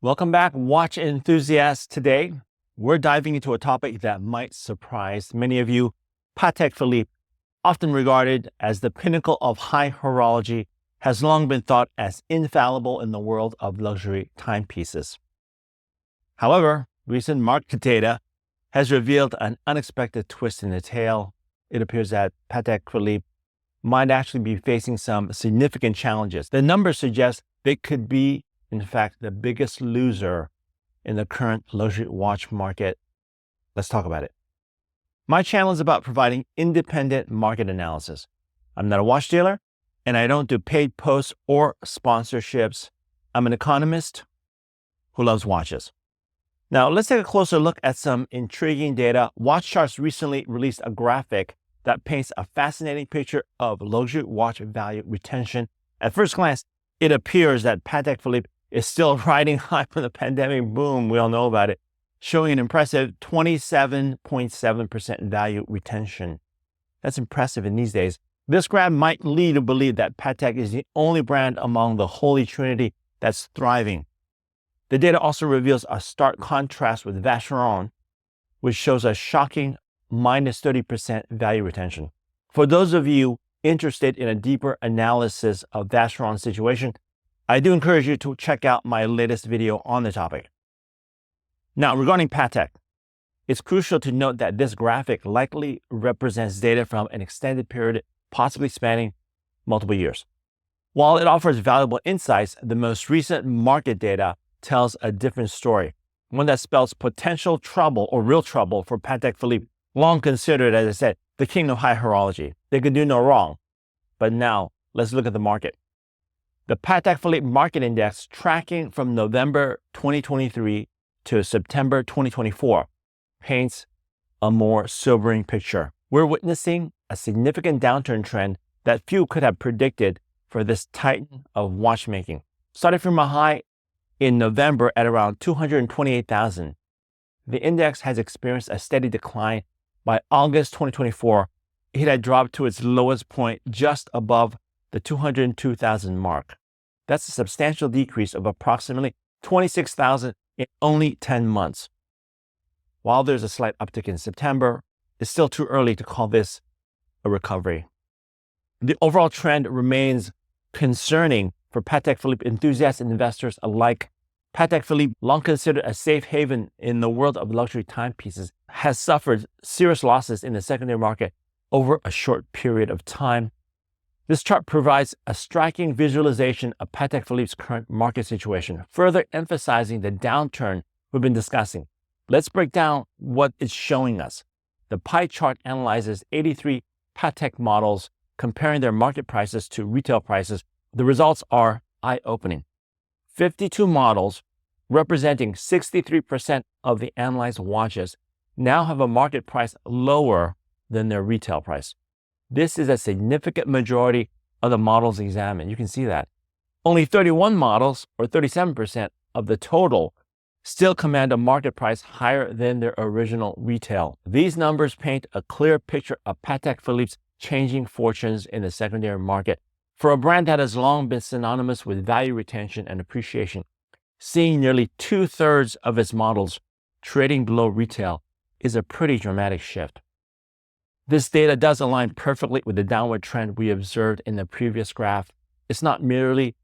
Welcome back, watch enthusiasts. Today, we're diving into a topic that might surprise many of you. Patek Philippe, often regarded as the pinnacle of high horology, has long been thought as infallible in the world of luxury timepieces. However, recent market data has revealed an unexpected twist in the tale. It appears that Patek Philippe might actually be facing some significant challenges. The numbers suggest they could be, in fact, the biggest loser in the current luxury watch market. Let's talk about it. My channel is about providing independent market analysis. I'm not a watch dealer, and I don't do paid posts or sponsorships. I'm an economist who loves watches. Now, let's take a closer look at some intriguing data. Watch Charts recently released a graphic that paints a fascinating picture of luxury watch value retention. At first glance, it appears that Patek Philippe is still riding high from the pandemic boom. We all know about it, showing an impressive 27.7% value retention. That's impressive in these days. This graph might lead you to believe that Patek is the only brand among the Holy Trinity that's thriving. The data also reveals a stark contrast with Vacheron, which shows a shocking minus 30% value retention. For those of you interested in a deeper analysis of Vacheron's situation, I do encourage you to check out my latest video on the topic. Now, regarding Patek, it's crucial to note that this graphic likely represents data from an extended period, possibly spanning multiple years. While it offers valuable insights, the most recent market data tells a different story, one that spells potential trouble or real trouble for Patek Philippe, long considered, as I said, the king of high horology. They could do no wrong. But now, let's look at the market. The Patek Philippe Market Index, tracking from November 2023 to September 2024, paints a more sobering picture. We're witnessing a significant downturn trend that few could have predicted for this titan of watchmaking. Starting from a high in November at around 228,000, the index has experienced a steady decline. By August 2024, it had dropped to its lowest point just above the 202,000 mark. That's a substantial decrease of approximately 26,000 in only 10 months. While there's a slight uptick in September, it's still too early to call this a recovery. The overall trend remains concerning for Patek Philippe enthusiasts and investors alike. Patek Philippe, long considered a safe haven in the world of luxury timepieces, has suffered serious losses in the secondary market over a short period of time. This chart provides a striking visualization of Patek Philippe's current market situation, further emphasizing the downturn we've been discussing. Let's break down what it's showing us. The pie chart analyzes 83 Patek models, comparing their market prices to retail prices. The results are eye-opening. 52 models, representing 63% of the analyzed watches, now have a market price lower than their retail price. This is a significant majority of the models examined. You can see that. Only 31 models, or 37% of the total, still command a market price higher than their original retail. These numbers paint a clear picture of Patek Philippe's changing fortunes in the secondary market. For a brand that has long been synonymous with value retention and appreciation, seeing nearly 2/3 of its models trading below retail is a pretty dramatic shift. This data does align perfectly with the downward trend we observed in the previous graph. It's not merely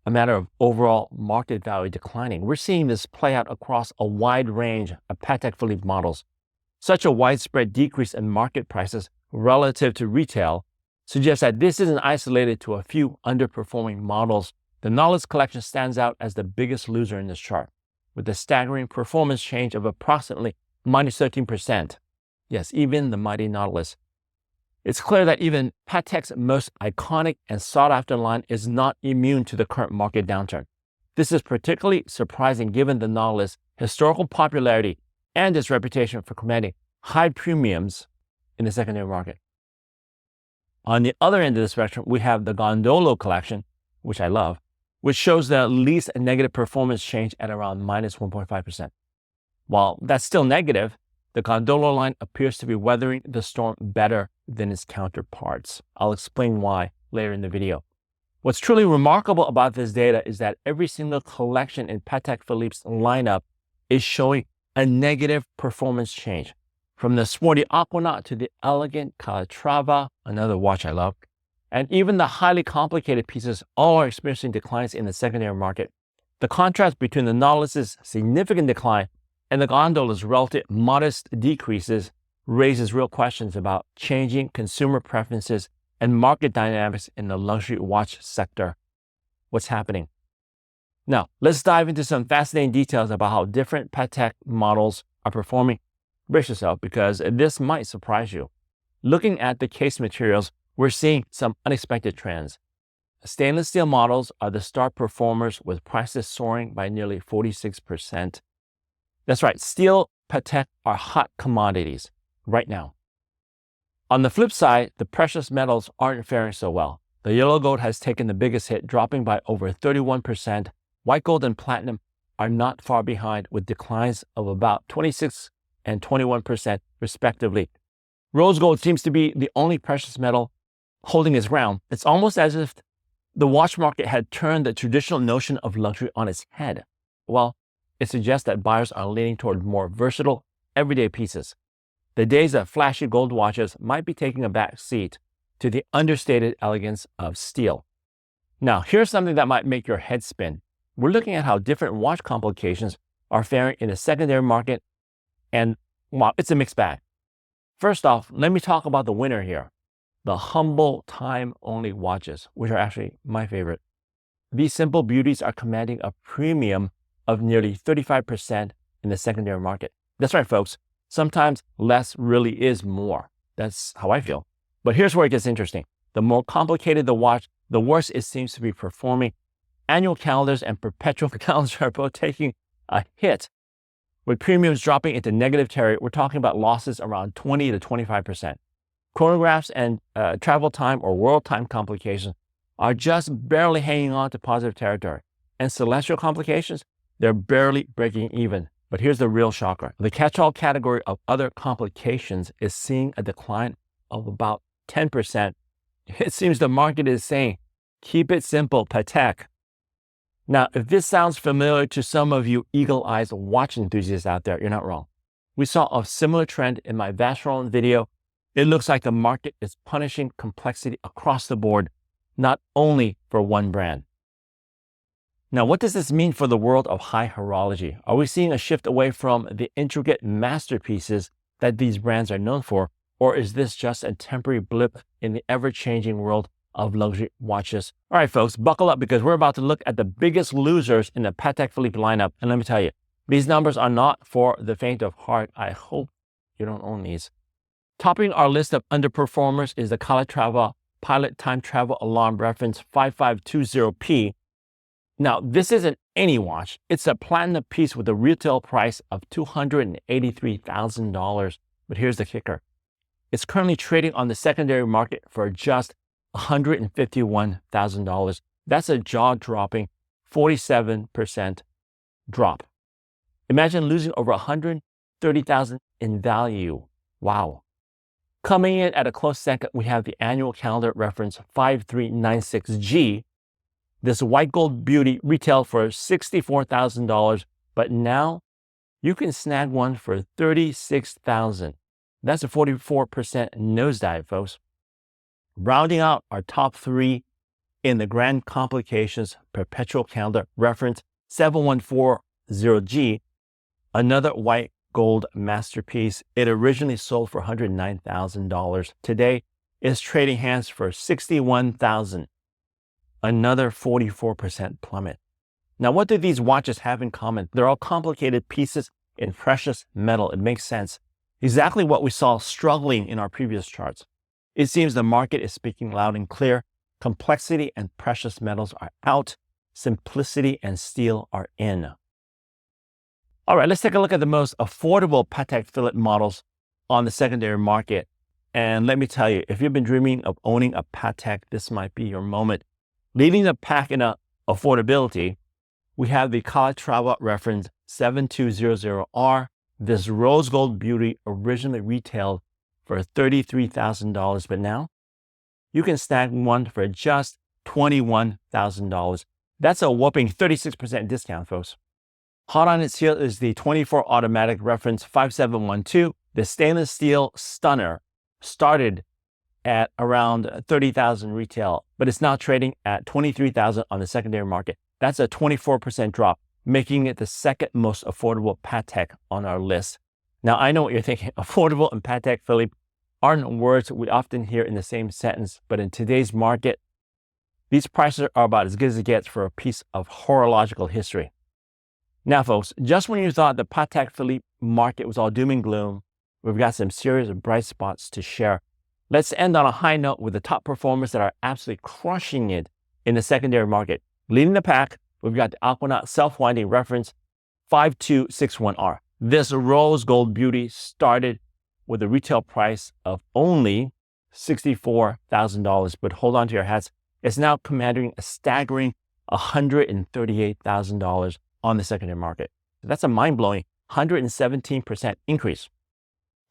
a matter of overall market value declining. We're seeing this play out across a wide range of Patek Philippe models. Such a widespread decrease in market prices relative to retail suggests that this isn't isolated to a few underperforming models. The Nautilus collection stands out as the biggest loser in this chart, with a staggering performance change of approximately minus 13%. Yes, even the mighty Nautilus. It's clear that even Patek's most iconic and sought-after line is not immune to the current market downturn. This is particularly surprising given the Nautilus' historical popularity and its reputation for commanding high premiums in the secondary market. On the other end of the spectrum, we have the Gondolo collection, which I love, which shows the least negative performance change at around minus 1.5%. While that's still negative, the Gondolo line appears to be weathering the storm better than its counterparts. I'll explain why later in the video. What's truly remarkable about this data is that every single collection in Patek Philippe's lineup is showing a negative performance change. From the sporty Aquanaut to the elegant Calatrava, another watch I love, and even the highly complicated pieces all are experiencing declines in the secondary market. The contrast between the Nautilus's significant decline and the Gondola's relative modest decreases raises real questions about changing consumer preferences and market dynamics in the luxury watch sector. What's happening? Now, let's dive into some fascinating details about how different Patek models are performing. Brace yourself, because this might surprise you. Looking at the case materials, we're seeing some unexpected trends. Stainless steel models are the star performers, with prices soaring by nearly 46%. That's right, steel Patek are hot commodities right now. On the flip side, the precious metals aren't faring so well. The yellow gold has taken the biggest hit, dropping by over 31%. White gold and platinum are not far behind, with declines of about 26 and 21% respectively. Rose gold seems to be the only precious metal holding its ground. It's almost as if the watch market had turned the traditional notion of luxury on its head. Well, it suggests that buyers are leaning toward more versatile, everyday pieces. The days of flashy gold watches might be taking a back seat to the understated elegance of steel. Now, here's something that might make your head spin. We're looking at how different watch complications are faring in the secondary market, and wow, it's a mixed bag. First off, let me talk about the winner here, the humble time-only watches, which are actually my favorite. These simple beauties are commanding a premium of nearly 35% in the secondary market. That's right, folks. Sometimes less really is more. That's how I feel. But here's where it gets interesting. The more complicated the watch, the worse it seems to be performing. Annual calendars and perpetual calendars are both taking a hit. With premiums dropping into negative territory, we're talking about losses around 20 to 25%. Chronographs and travel time or world time complications are just barely hanging on to positive territory. And celestial complications, they're barely breaking even. But here's the real shocker. The catch-all category of other complications is seeing a decline of about 10%. It seems the market is saying, keep it simple, Patek. Now, if this sounds familiar to some of you eagle-eyed watch enthusiasts out there, you're not wrong. We saw a similar trend in my Vacheron video. It looks like the market is punishing complexity across the board, not only for one brand. Now, what does this mean for the world of high horology? Are we seeing a shift away from the intricate masterpieces that these brands are known for, or is this just a temporary blip in the ever-changing world of luxury watches? All right, folks, buckle up, because we're about to look at the biggest losers in the Patek Philippe lineup. And let me tell you, these numbers are not for the faint of heart. I hope you don't own these. Topping our list of underperformers is the Calatrava Pilot Time Travel Alarm Reference 5520P. Now, this isn't any watch. It's a platinum piece with a retail price of $283,000. But here's the kicker. It's currently trading on the secondary market for just $151,000. That's a jaw-dropping 47% drop. Imagine losing over $130,000 in value. Wow. Coming in at a close second, we have the annual calendar reference 5396G. This white gold beauty retailed for $64,000, but now you can snag one for $36,000. That's a 44% nosedive, folks. Rounding out our top three in the Grand Complications Perpetual Calendar reference 7140G, another white gold masterpiece. It originally sold for $109,000. Today, it's trading hands for $61,000. Another 44% plummet. Now, what do these watches have in common? They're all complicated pieces in precious metal. It makes sense. Exactly what we saw struggling in our previous charts. It seems the market is speaking loud and clear. Complexity and precious metals are out. Simplicity and steel are in. All right, let's take a look at the most affordable Patek Philippe models on the secondary market. And let me tell you, if you've been dreaming of owning a Patek, this might be your moment. Leading the pack in affordability, we have the Calatrava reference 7200R. This rose gold beauty originally retailed for $33,000, but now you can snag one for just $21,000. That's a whopping 36% discount, folks. Hot on its heels is the 24 automatic reference 5712. The stainless steel stunner started at around $30,000 retail, but it's now trading at $23,000 on the secondary market. That's a 24% drop, making it the second most affordable Patek on our list. Now, I know what you're thinking. Affordable and Patek Philippe aren't words we often hear in the same sentence, but in today's market, these prices are about as good as it gets for a piece of horological history. Now, folks, just when you thought the Patek Philippe market was all doom and gloom, we've got some serious bright spots to share. Let's end on a high note with the top performers that are absolutely crushing it in the secondary market. Leading the pack, we've got the Aquanaut self-winding reference 5261R. This rose gold beauty started with a retail price of only $64,000, but hold on to your hats. It's now commanding a staggering $138,000 on the secondary market. That's a mind-blowing 117% increase.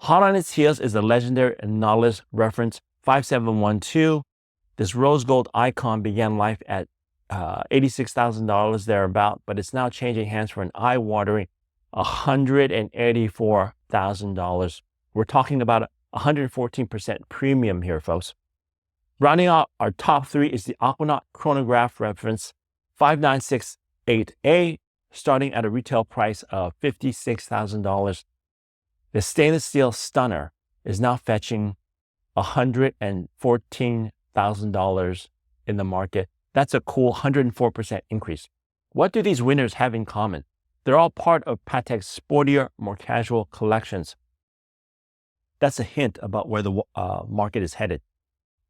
Hot on its heels is the legendary Nautilus reference 5712. This rose gold icon began life at $86,000 thereabout, but it's now changing hands for an eye-watering $184,000. We're talking about a 114% premium here, folks. Rounding out our top three is the Aquanaut chronograph reference 5968A, starting at a retail price of $56,000. The stainless steel stunner is now fetching $114,000 in the market. That's a cool 104% increase. What do these winners have in common? They're all part of Patek's sportier, more casual collections. That's a hint about where the market is headed.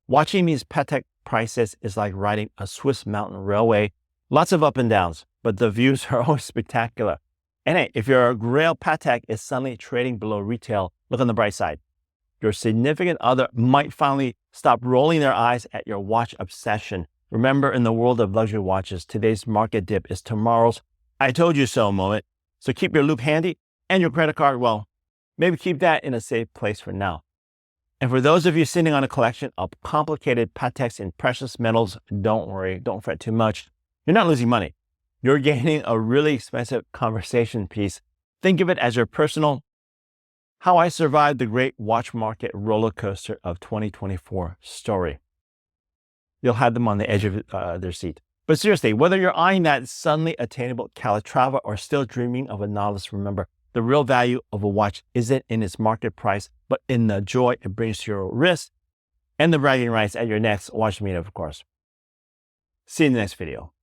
Watching these Patek prices is like riding a Swiss mountain railway. Lots of up and downs, but the views are always spectacular. And hey, if your Grail Patek is suddenly trading below retail, look on the bright side. Your significant other might finally stop rolling their eyes at your watch obsession. Remember, in the world of luxury watches, today's market dip is tomorrow's I told you so moment. So keep your loupe handy and your credit card, well, maybe keep that in a safe place for now. And for those of you sitting on a collection of complicated Pateks in precious metals, don't worry, don't fret too much. You're not losing money. You're gaining a really expensive conversation piece. Think of it as your personal, how I survived the great watch market roller coaster of 2024 story. You'll have them on the edge of their seat. But seriously, whether you're eyeing that suddenly attainable Calatrava or still dreaming of a Nautilus, remember, the real value of a watch isn't in its market price, but in the joy it brings to your wrist and the bragging rights at your next watch meetup, of course. See you in the next video.